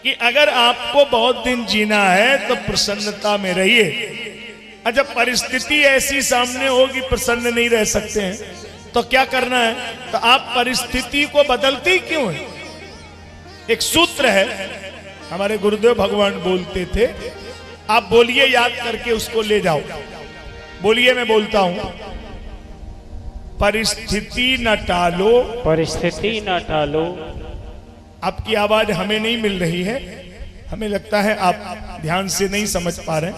कि अगर आपको बहुत दिन जीना है तो प्रसन्नता में रहिए। अच्छा, परिस्थिति ऐसी सामने होगी प्रसन्न नहीं रह सकते हैं तो क्या करना है? तो आप परिस्थिति को बदलते क्यों है? एक सूत्र है, हमारे गुरुदेव भगवान बोलते थे, आप बोलिए याद करके उसको ले जाओ। बोलिए, मैं बोलता हूं, परिस्थिति न टालो, परिस्थिति न टालो। आपकी आवाज हमें नहीं मिल रही है, हमें लगता है आप ध्यान से नहीं समझ पा रहे।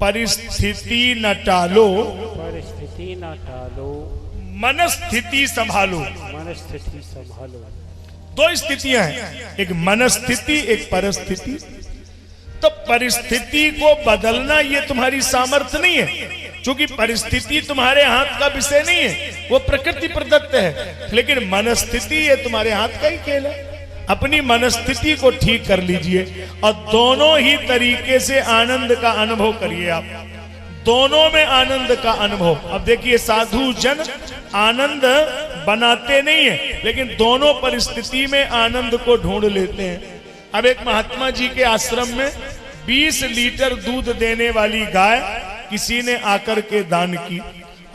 परिस्थिति न टालो, परिस्थिति न टालो, मनस्थिति संभालो। मनस्थिति संभालो। दो स्थितियां हैं, एक मनस्थिति, एक परिस्थिति। तो परिस्थिति को बदलना ये तुम्हारी सामर्थ्य नहीं है, क्योंकि परिस्थिति तुम्हारे हाथ का विषय नहीं है, वो प्रकृति प्रदत्त है। लेकिन मनस्थिति ये तुम्हारे हाथ का ही खेल है। अपनी मनस्थिति को ठीक कर लीजिए और दोनों ही तरीके से आनंद का अनुभव करिए। आप दोनों में आनंद का अनुभव। अब देखिए, साधु जन आनंद बनाते नहीं है, लेकिन दोनों परिस्थिति में आनंद को ढूंढ लेते हैं। अब एक महात्मा जी के आश्रम में 20 लीटर दूध देने वाली गाय किसी ने आकर के दान की,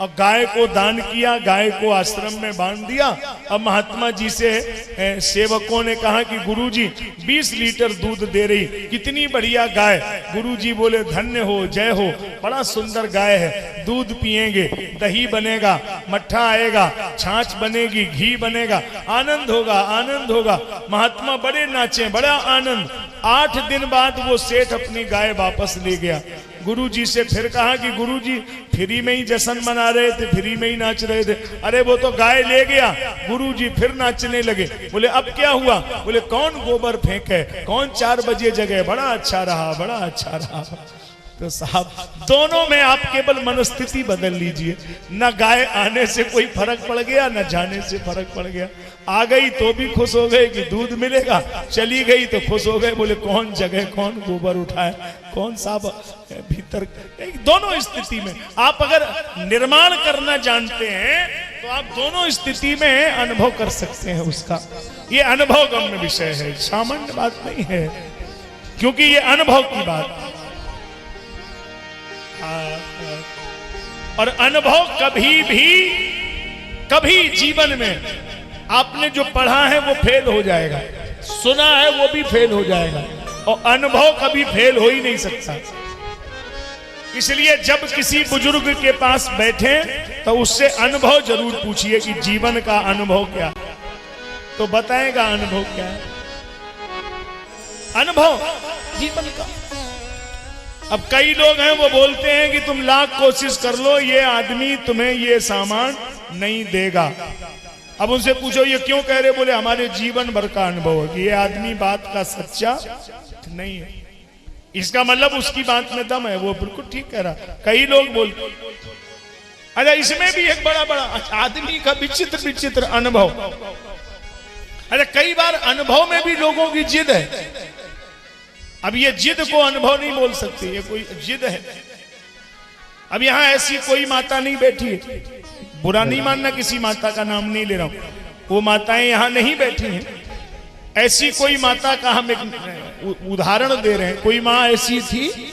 और गाय को दान किया, गाय को आश्रम में बांध दिया। अब महात्मा जी से सेवकों ने कहा कि गुरुजी 20 लीटर दूध दे रही, कितनी बढ़िया गाय। गुरुजी बोले धन्य हो, जय हो, बड़ा सुंदर गाय है, दूध पिएंगे, दही बनेगा, मट्ठा आएगा, छाछ बनेगी, घी बनेगा, आनंद होगा, आनंद होगा। महात्मा बड़े नाचे, बड़ा आनंद। 8 दिन बाद वो सेठ अपनी गाय वापस ले गया। गुरुजी से फिर कहा कि गुरुजी फ्री में ही जश्न मना रहे थे, फ्री में ही नाच रहे थे। अरे वो तो गाय ले गया। गुरुजी फिर नाचने लगे। बोले अब क्या हुआ? बोले कौन गोबर फेंके, कौन 4 बजे जगे, बड़ा अच्छा रहा, बड़ा अच्छा रहा। तो साहब, दोनों में आप केवल मनस्थिति बदल लीजिए। न गाय आने से कोई फर्क पड़ गया, न जाने से फर्क पड़ गया। आ गई तो भी खुश हो गए कि दूध मिलेगा, चली गई तो खुश हो गए, बोले कौन जगह, कौन गोबर उठाए, कौन सा भीतर। दोनों स्थिति में आप अगर निर्माण करना जानते हैं तो आप दोनों स्थिति में अनुभव कर सकते हैं उसका। ये अनुभव गम्य विषय है, सामान्य बात नहीं है, क्योंकि ये अनुभव की बात। और अनुभव कभी जीवन में आपने जो पढ़ा है वो फेल हो जाएगा, सुना है वो भी फेल हो जाएगा, और अनुभव कभी फेल हो ही नहीं सकता। इसलिए जब किसी बुजुर्ग के पास बैठे तो उससे अनुभव जरूर पूछिए कि जीवन का अनुभव क्या है, तो बताएगा अनुभव क्या है। अनुभव जीवन का। अब कई लोग हैं वो बोलते हैं कि तुम लाख कोशिश कर लो, ये आदमी तुम्हें ये सामान नहीं देगा। अब उनसे पूछो ये क्यों कह रहे? बोले हमारे जीवन भर का अनुभव है कि ये आदमी बात का सच्चा नहीं है। इसका मतलब उसकी बात में दम है, वो बिल्कुल ठीक कह रहा। कई लोग बोलते, अच्छा इसमें भी एक बड़ा आदमी का विचित्र अनुभव। अच्छा, कई बार अनुभव में भी लोगों की जिद है। अब ये जिद को अनुभव नहीं बोल सकते, ये कोई जिद है। अब यहां ऐसी कोई माता नहीं बैठी है, बुरा नहीं मानना, किसी माता का नाम नहीं ले रहा हूं, वो माताएं यहां नहीं बैठी हैं। ऐसी कोई माता का हम एक उदाहरण दे रहे हैं। कोई माँ ऐसी थी,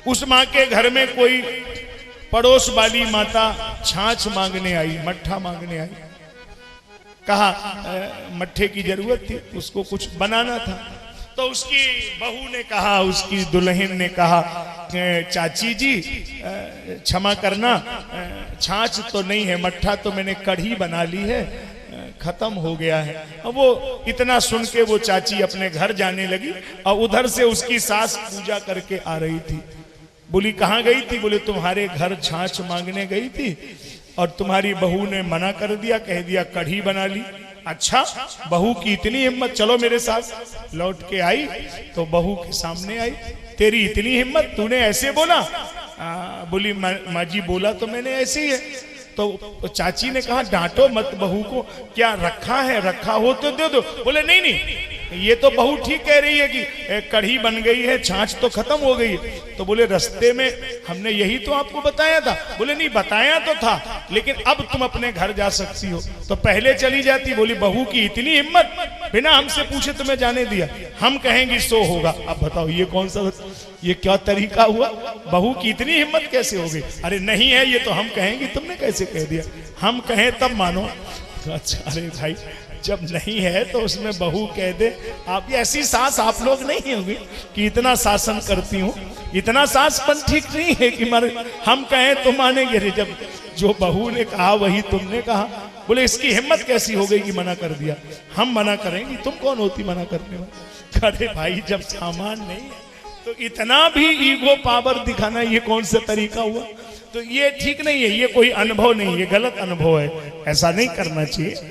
उस माँ के घर में कोई पड़ोस वाली माता छाछ मांगने आई, मट्ठा मांगने आई। कहा मट्ठे की जरूरत थी, उसको कुछ बनाना था। तो उसकी बहू ने कहा, उसकी दुल्हन ने कहा, चाची जी क्षमा करना, छाछ तो नहीं है, मट्ठा तो मैंने कढ़ी बना ली है, खत्म हो गया है। अब वो इतना सुन के वो चाची अपने घर जाने लगी, और उधर से उसकी सास पूजा करके आ रही थी। बोली कहाँ गई थी? बोले तुम्हारे घर छाछ मांगने गई थी और तुम्हारी बहू ने मना कर दिया, कह दिया कढ़ी बना ली। अच्छा, बहू की इतनी हिम्मत, चलो मेरे साथ। लौट के आई तो बहू के सामने आई, तेरी इतनी हिम्मत, तूने ऐसे बोला? बोली माँ जी बोला तो मैंने ऐसे ही है। तो चाची ने कहा डांटो मत बहू को, क्या रखा है, रखा हो तो दे दो। बोले नहीं नहीं, ये तो बहू ठीक कह रही है कि कढ़ी बन गई है, छाछ तो खत्म हो गई है। तो बोले रास्ते में हमने यही तो आपको बताया था। बोले नहीं बताया तो था, लेकिन अब तुम अपने घर जा सकती हो, तो पहले चली जाती। बोली बहू की इतनी हिम्मत, बिना हमसे पूछे तुम्हें जाने दिया, हम कहेंगे सो होगा। अब बताओ ये कौन सा, ये क्या तरीका हुआ? बहू की इतनी हिम्मत कैसे हो गई? अरे नहीं है ये तो हम कहेंगे, तुमने कैसे कह दिया? हम कहें तब मानो। अच्छा अरे भाई जब नहीं है तो उसमें बहू कह दे। आप ऐसी सास आप लोग नहीं होगी कि इतना शासन करती हूँ, इतना सासपन ठीक नहीं है कि मारे हम कहें तो मानेंगे। अरे जब जो बहू ने कहा वही तुमने कहा। बोले इसकी हिम्मत कैसी हो गई कि मना कर दिया? हम मना करेंगे, तुम कौन होती मना करने वाली? अरे भाई जब सामान नहीं है तो इतना भी ईगो पावर दिखाना ये कौन सा तरीका हुआ? तो ये ठीक नहीं है, ये कोई अनुभव नहीं, ये गलत अनुभव है, ऐसा नहीं करना चाहिए।